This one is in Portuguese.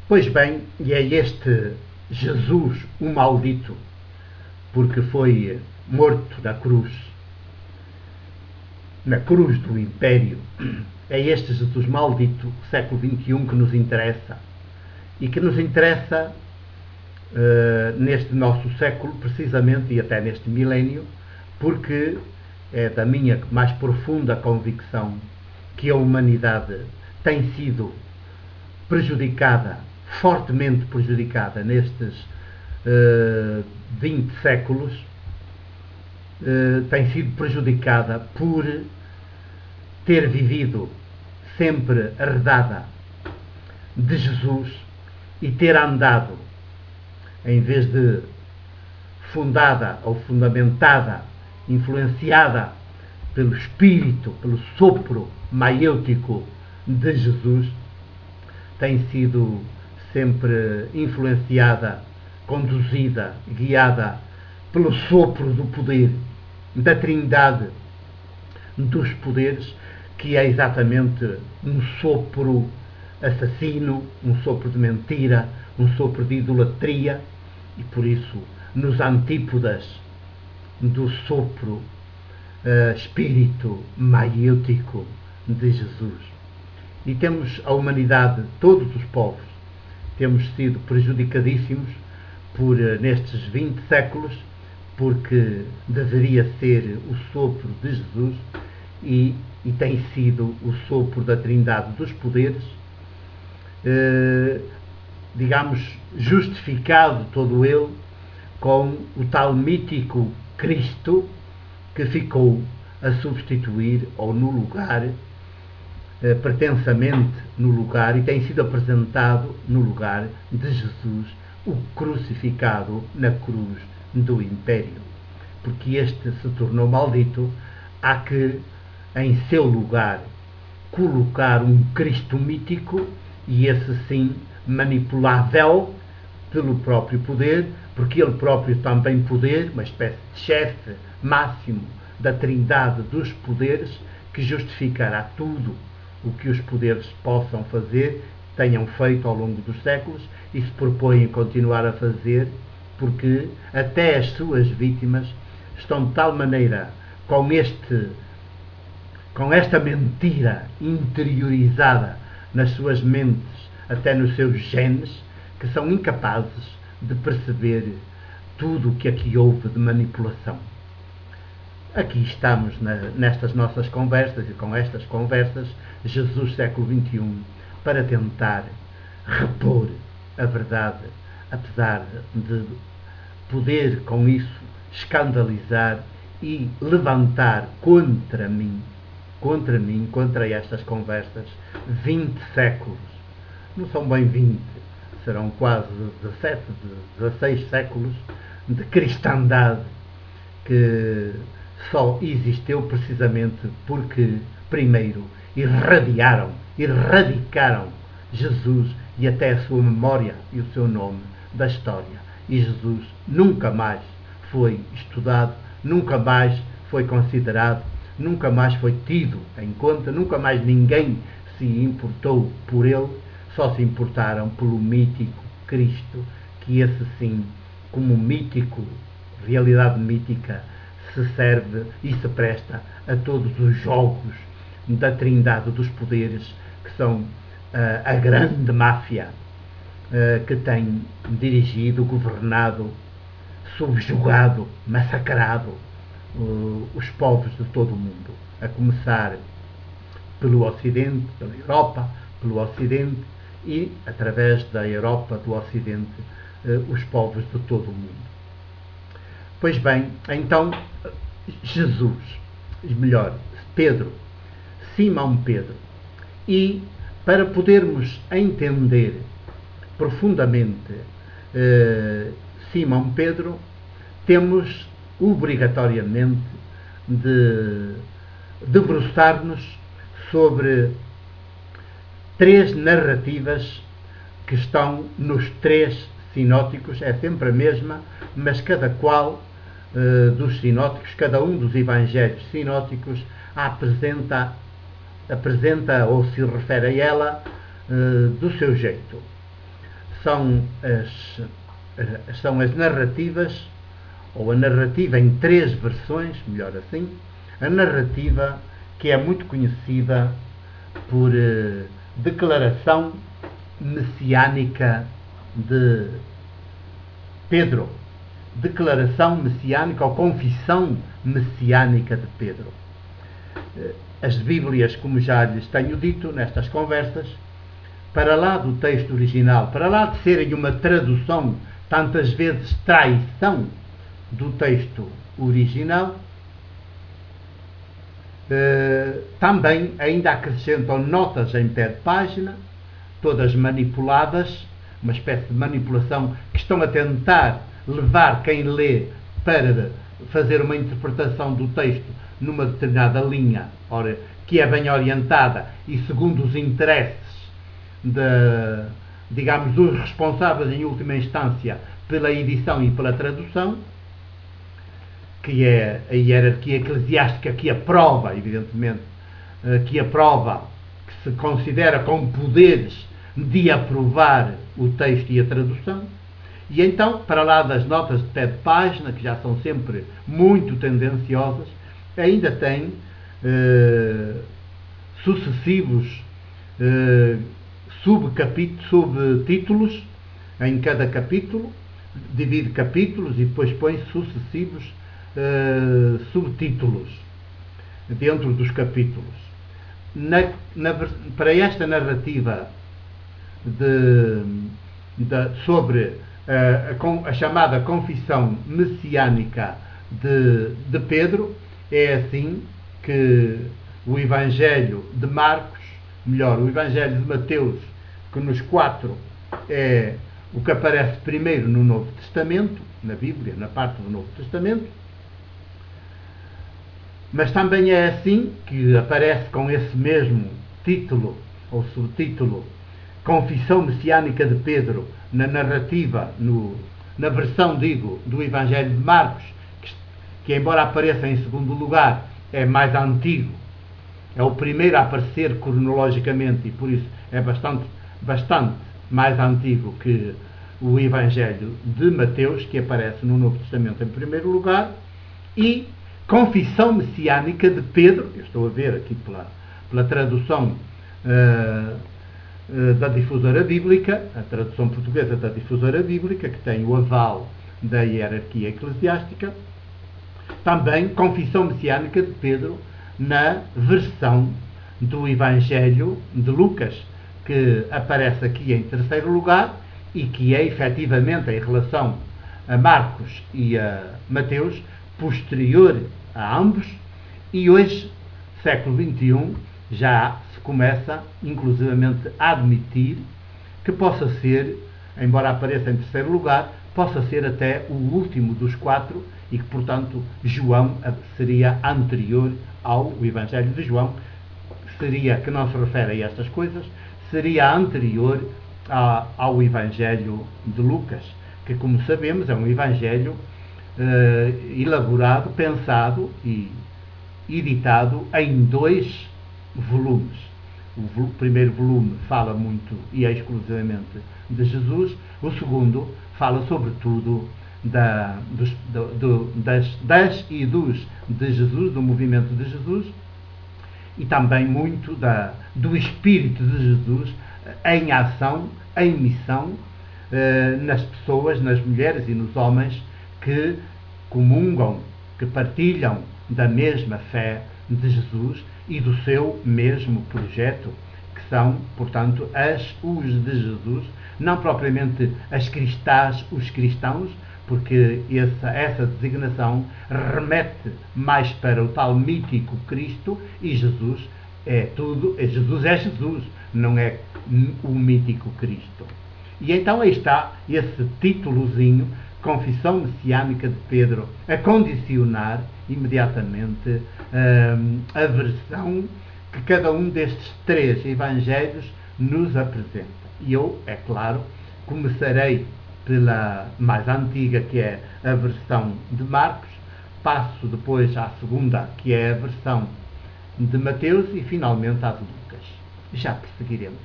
Pois bem, e é este Jesus, o maldito, porque foi morto na cruz do Império, é este Jesus maldito, século XXI, que nos interessa. E que nos interessa neste nosso século, precisamente, e até neste milénio, porque é da minha mais profunda convicção que a humanidade tem sido prejudicada, fortemente prejudicada nestes 20 séculos, tem sido prejudicada por ter vivido sempre arredada de Jesus e ter andado, em vez de fundada ou fundamentada, influenciada pelo espírito, pelo sopro maiêutico de Jesus, tem sido sempre influenciada, conduzida, guiada pelo sopro do poder, da trindade dos poderes, que é exatamente um sopro assassino, um sopro de mentira, um sopro de idolatria, e por isso, nos antípodas do sopro espírito maiêutico de Jesus. E temos a humanidade, todos os povos, temos sido prejudicadíssimos por nestes 20 séculos, porque deveria ser o sopro de Jesus e tem sido o sopro da trindade dos poderes, digamos, justificado todo ele com o tal mítico Cristo que ficou a substituir ou no lugar, pretensamente no lugar, e tem sido apresentado no lugar de Jesus, o crucificado na cruz do Império. Porque este se tornou maldito, há que, em seu lugar, colocar um Cristo mítico, e esse sim manipulável pelo próprio poder, porque ele próprio também poder, uma espécie de chefe máximo da trindade dos poderes, que justificará tudo o que os poderes possam fazer, tenham feito ao longo dos séculos e se propõem continuar a fazer, porque até as suas vítimas estão de tal maneira com esta mentira interiorizada nas suas mentes, até nos seus genes, que são incapazes de perceber tudo o que aqui houve de manipulação. Aqui estamos nestas nossas conversas, e com estas conversas, Jesus século XXI, para tentar repor a verdade, apesar de poder com isso escandalizar e levantar contra mim, contra estas conversas, 20 séculos. Não são bem 20, serão quase 17, 16 séculos de cristandade que só existiu precisamente porque, primeiro, erradicaram Jesus e até a sua memória e o seu nome da história. E Jesus nunca mais foi estudado, nunca mais foi considerado, nunca mais foi tido em conta, nunca mais ninguém se importou por ele, só se importaram pelo mítico Cristo, que esse sim, como mítico, realidade mítica, se serve e se presta a todos os jogos da trindade dos poderes, que são a grande máfia que tem dirigido, governado, subjugado, massacrado os povos de todo o mundo, a começar pelo Ocidente, pela Europa, pelo Ocidente, e através da Europa, do Ocidente, os povos de todo o mundo. Pois bem, então Jesus, melhor, Pedro, Simão Pedro, e para podermos entender profundamente Simão Pedro, temos obrigatoriamente de debruçar-nos sobre 3 narrativas que estão nos 3 sinóticos, é sempre a mesma, mas cada qual dos sinóticos, cada um dos evangelhos sinóticos apresenta ou se refere a ela do seu jeito. são as narrativas, ou a narrativa em 3 versões, melhor assim, a narrativa que é muito conhecida por declaração messiânica de Pedro. Declaração messiânica ou confissão messiânica de Pedro. As Bíblias, como já lhes tenho dito nestas conversas, para lá do texto original, para lá de serem uma tradução, tantas vezes traição do texto original, também ainda acrescentam notas em pé de página, todas manipuladas, uma espécie de manipulação que estão a tentar levar quem lê para fazer uma interpretação do texto numa determinada linha, que é bem orientada e segundo os interesses digamos, dos responsáveis em última instância pela edição e pela tradução, que é a hierarquia eclesiástica que aprova, evidentemente, que se considera com poderes de aprovar o texto e a tradução. E então, para lá das notas de pé de página, que já são sempre muito tendenciosas, ainda tem sucessivos subtítulos em cada capítulo, divide capítulos e depois põe sucessivos subtítulos dentro dos capítulos. Para esta narrativa sobre a chamada confissão messiânica de Pedro, é assim que o Evangelho de Marcos, melhor, o Evangelho de Mateus, que nos 4 é o que aparece primeiro no Novo Testamento, na Bíblia, na parte do Novo Testamento, mas também é assim que aparece com esse mesmo título, ou subtítulo, Confissão Messiânica de Pedro, na narrativa, na versão, do Evangelho de Marcos, que embora apareça em segundo lugar, é mais antigo, é o primeiro a aparecer cronologicamente e por isso é bastante mais antigo que o Evangelho de Mateus, que aparece no Novo Testamento em primeiro lugar, e Confissão Messiânica de Pedro, eu estou a ver aqui pela tradução da Difusora Bíblica, a tradução portuguesa da Difusora Bíblica, que tem o aval da hierarquia eclesiástica, também Confissão Messiânica de Pedro na versão do Evangelho de Lucas, que aparece aqui em terceiro lugar e que é efetivamente, em relação a Marcos e a Mateus, posterior a ambos, e hoje, século XXI, já se começa inclusivamente a admitir que possa ser, embora apareça em terceiro lugar, possa ser até o último dos 4 e que, portanto, João seria anterior ao Evangelho de João, que não se refere a estas coisas, seria anterior ao Evangelho de Lucas, que, como sabemos, é um Evangelho elaborado, pensado e editado em 2 volumes. O primeiro volume fala muito e exclusivamente de Jesus, o segundo fala sobretudo dos e dos de Jesus, do movimento de Jesus, e também muito do Espírito de Jesus em ação, em missão, nas pessoas, nas mulheres e nos homens que comungam, que partilham da mesma fé de Jesus e do seu mesmo projeto, que são, portanto, os de Jesus, não propriamente as cristãs, os cristãos, porque essa designação remete mais para o tal mítico Cristo, e Jesus é tudo, Jesus é Jesus, não é o mítico Cristo. E então aí está esse títulozinho, Confissão Messiânica de Pedro, a condicionar imediatamente a versão que cada um destes 3 evangelhos nos apresenta. E eu, é claro, começarei pela mais antiga, que é a versão de Marcos, passo depois à segunda, que é a versão de Mateus, e finalmente à de Lucas. Já prosseguiremos.